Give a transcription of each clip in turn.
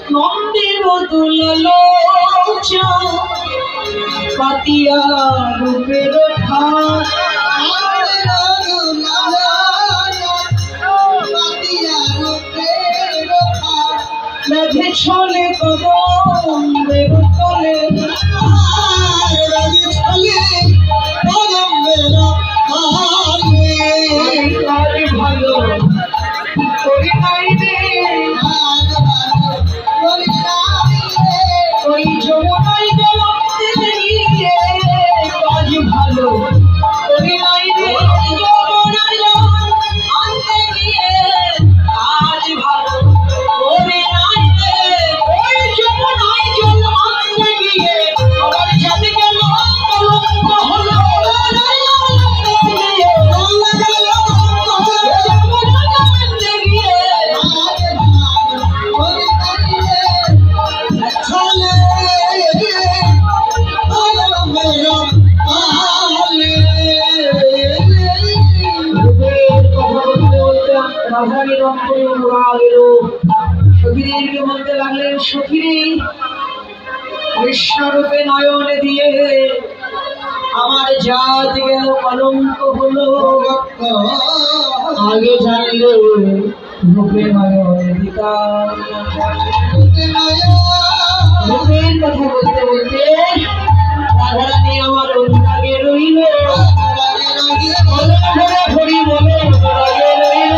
নন্দের দুলালো পাতিয়া রূপের ভাত মেঘে ছলে কদম তলে ভালো করি নাই রে ওই যমুনাই জলতে নিয়ে কাজ ভালো করি নাই রে যমুনাই জল আনতে গিয়ে কাজ ভালো করি নাই রে ওই যমুনাই জল আনতে গিয়ে আমার জাতি গেল কলঙ্ক হলো রাজধানী রংপুরে উড়া এলো সখীদেরকে বলতে লাগলেন সখীরে কৃষ্ণরূপে নয়ন দিয়ে আমার জাত গেল কলঙ্ক হলো আগে জানলে রূপে নয়ন দিতাম রূপের কথা বলতে বলতে রাধারানী আমার অনুরাগে রইল হরি বলে অনুরাগে রইল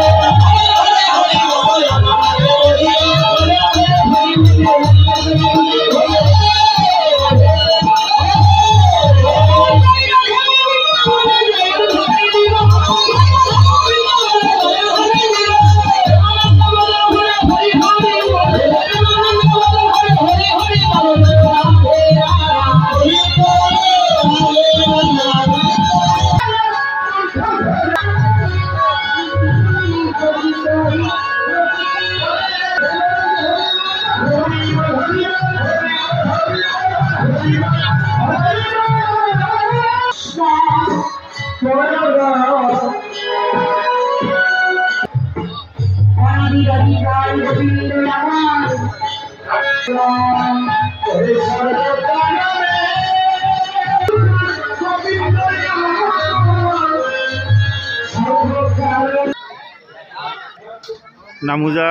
নামুজা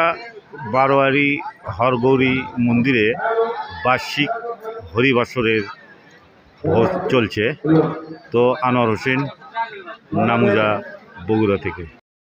বারোয়ারি হরগৌরী মন্দিরে বার্ষিক হরিবাসরের ভোজ চলছে। তো আনোয়ার হোসেন, নামুজা, বগুড়া থেকে।